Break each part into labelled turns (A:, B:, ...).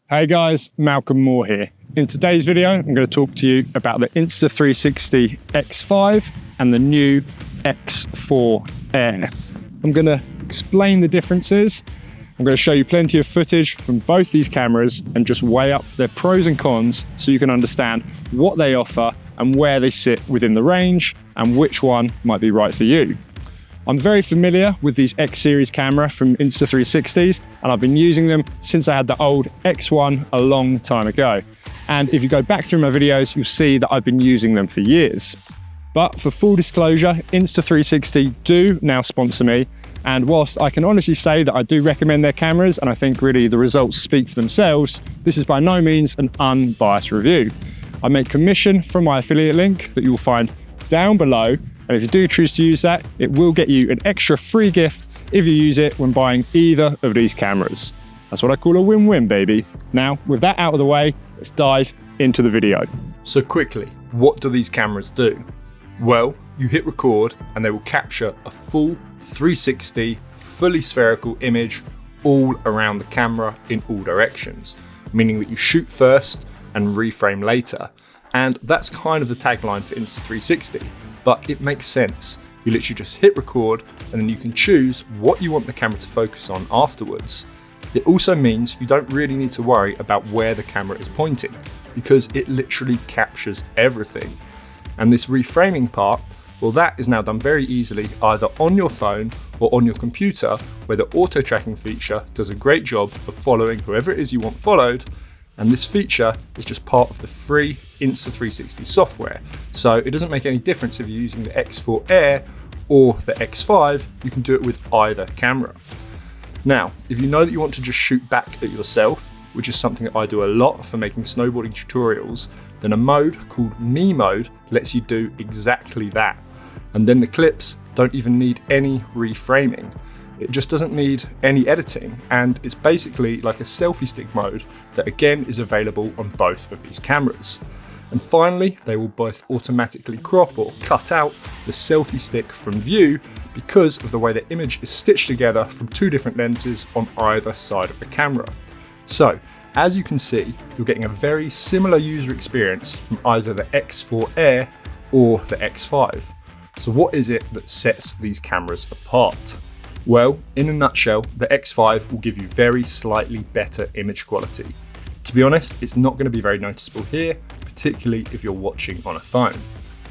A: Hey guys, Malcolm Moore here. In today's video, I'm going to talk to you about the Insta360 X5 and the new X4 Air. I'm going to explain the differences. I'm going to show you plenty of footage from both these cameras and just weigh up their pros and cons so you can understand what they offer and where they sit within the range and which one might be right for you. I'm very familiar with these X series camera from Insta360s, and I've been using them since I had the old X1 a long time ago. And if you go back through my videos, you'll see that I've been using them for years. But for full disclosure, Insta360 do now sponsor me. And whilst I can honestly say that I do recommend their cameras, and I think really the results speak for themselves, this is by no means an unbiased review. I make commission from my affiliate link that you will find down below. And if you do choose to use that, it will get you an extra free gift if you use it when buying either of these cameras. That's what I call a win-win, baby. Now, with that out of the way, let's dive into the video.
B: So quickly, what do these cameras do? Well, you hit record and they will capture a full 360, fully spherical image all around the camera in all directions, meaning that you shoot first and reframe later. And that's kind of the tagline for Insta360. But it makes sense. You literally just hit record and then you can choose what you want the camera to focus on afterwards. It also means you don't really need to worry about where the camera is pointing because it literally captures everything. And this reframing part, well, that is now done very easily either on your phone or on your computer, where the auto tracking feature does a great job of following whoever it is you want followed. And this feature is just part of the free Insta360 software. So it doesn't make any difference if you're using the X4 Air or the X5, you can do it with either camera. Now, if you know that you want to just shoot back at yourself, which is something that I do a lot for making snowboarding tutorials, then a mode called Me Mode lets you do exactly that. And then the clips don't even need any reframing. It just doesn't need any editing, and it's basically like a selfie stick mode that again is available on both of these cameras. And finally, they will both automatically crop or cut out the selfie stick from view because of the way the image is stitched together from two different lenses on either side of the camera. So, as you can see, you're getting a very similar user experience from either the X4 Air or the X5. So what is it that sets these cameras apart? Well, in a nutshell, the X5 will give you very slightly better image quality. To be honest, it's not going to be very noticeable here, particularly if you're watching on a phone.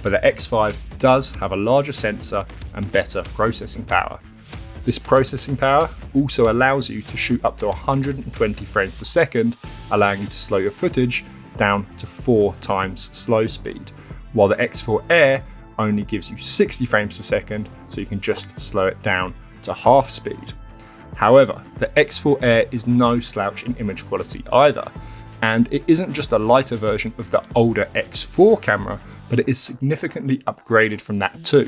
B: But the X5 does have a larger sensor and better processing power. This processing power also allows you to shoot up to 120 frames per second, allowing you to slow your footage down to 4 times slow speed, while the X4 Air only gives you 60 frames per second, so you can just slow it down to half speed. However, the X4 Air is no slouch in image quality either, and it isn't just a lighter version of the older X4 camera, but it is significantly upgraded from that too.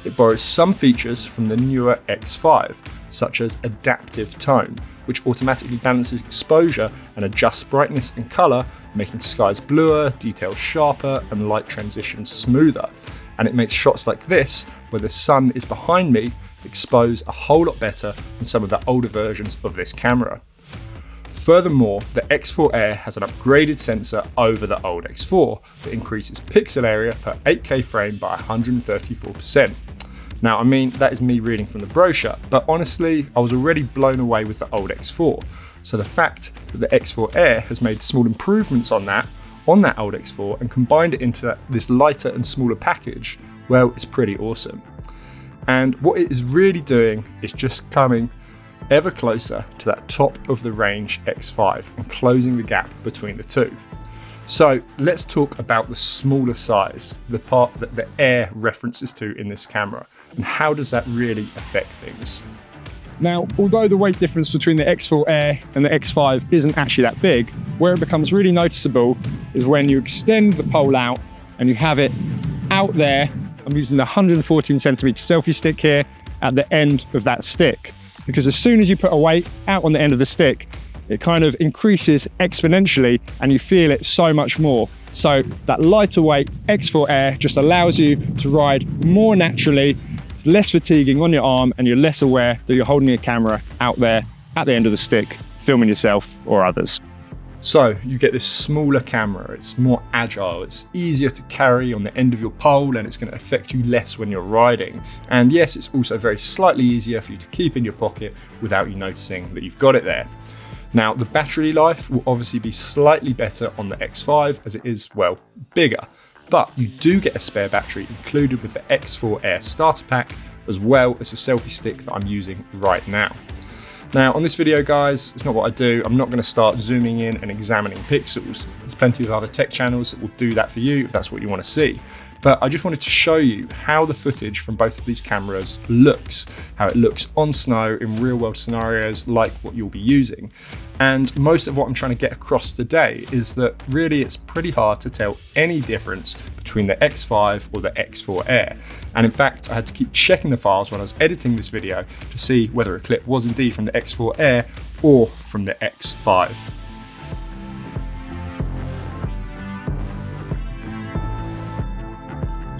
B: It borrows some features from the newer X5, such as adaptive tone, which automatically balances exposure and adjusts brightness and color, making skies bluer, details sharper, and light transitions smoother. And it makes shots like this, where the sun is behind me, expose a whole lot better than some of the older versions of this camera. Furthermore, the X4 Air has an upgraded sensor over the old X4 that increases pixel area per 8K frame by 134%. Now, I mean, that is me reading from the brochure, but honestly, I was already blown away with the old X4. So the fact that the X4 Air has made small improvements on that old X4 and combined it into this lighter and smaller package, well, it's pretty awesome. And what it is really doing is just coming ever closer to that top of the range X5 and closing the gap between the two. So let's talk about the smaller size, the part that the Air references to in this camera, and how does that really affect things?
A: Now, although the weight difference between the X4 Air and the X5 isn't actually that big, where it becomes really noticeable is when you extend the pole out and you have it out there. I'm using the 114 centimeter selfie stick here at the end of that stick, because as soon as you put a weight out on the end of the stick, it kind of increases exponentially and you feel it so much more. So that lighter weight X4 Air just allows you to ride more naturally. It's less fatiguing on your arm and you're less aware that you're holding a camera out there at the end of the stick, filming yourself or others.
B: So you get this smaller camera, it's more agile, it's easier to carry on the end of your pole, and it's going to affect you less when you're riding. And yes, it's also very slightly easier for you to keep in your pocket without you noticing that you've got it there. Now, the battery life will obviously be slightly better on the X5 as it is, well, bigger. But you do get a spare battery included with the X4 Air starter pack, as well as a selfie stick that I'm using right now. Now, on this video, guys, it's not what I do. I'm not going to start zooming in and examining pixels. There's plenty of other tech channels that will do that for you if that's what you want to see. But I just wanted to show you how the footage from both of these cameras looks, how it looks on snow in real world scenarios like what you'll be using. And most of what I'm trying to get across today is that really it's pretty hard to tell any difference between the X5 or the X4 Air. And in fact, I had to keep checking the files when I was editing this video to see whether a clip was indeed from the X4 Air or from the X5.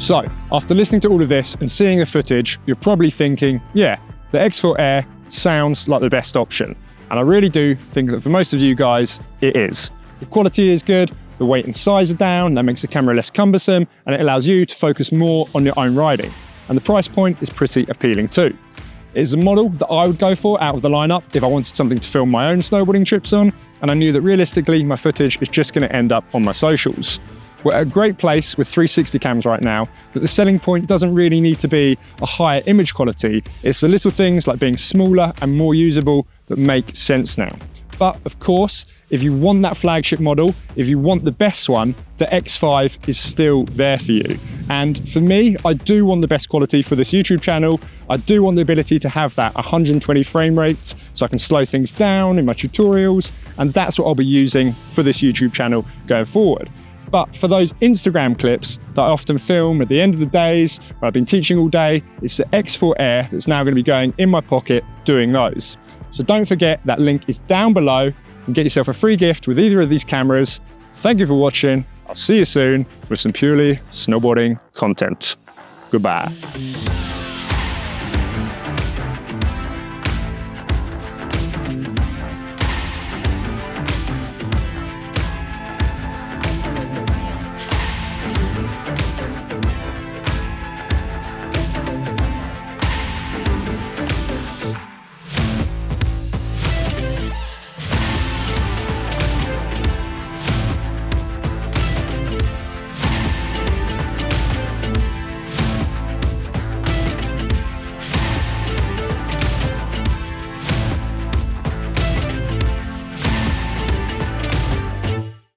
A: So, after listening to all of this and seeing the footage, you're probably thinking, yeah, the X4 Air sounds like the best option. And I really do think that for most of you guys, it is. The quality is good, the weight and size are down, that makes the camera less cumbersome, and it allows you to focus more on your own riding. And the price point is pretty appealing too. It is a model that I would go for out of the lineup if I wanted something to film my own snowboarding trips on, and I knew that realistically my footage is just going to end up on my socials. We're at a great place with 360 cams right now that the selling point doesn't really need to be a higher image quality. It's the little things like being smaller and more usable that make sense now. But of course, if you want that flagship model, if you want the best one, the X5 is still there for you. And for me, I do want the best quality for this YouTube channel. I do want the ability to have that 120 frame rates so I can slow things down in my tutorials. And that's what I'll be using for this YouTube channel going forward. But for those Instagram clips that I often film at the end of the days where I've been teaching all day, it's the X4 Air that's now going to be going in my pocket doing those. So don't forget that link is down below and get yourself a free gift with either of these cameras. Thank you for watching. I'll see you soon with some purely snowboarding content. Goodbye.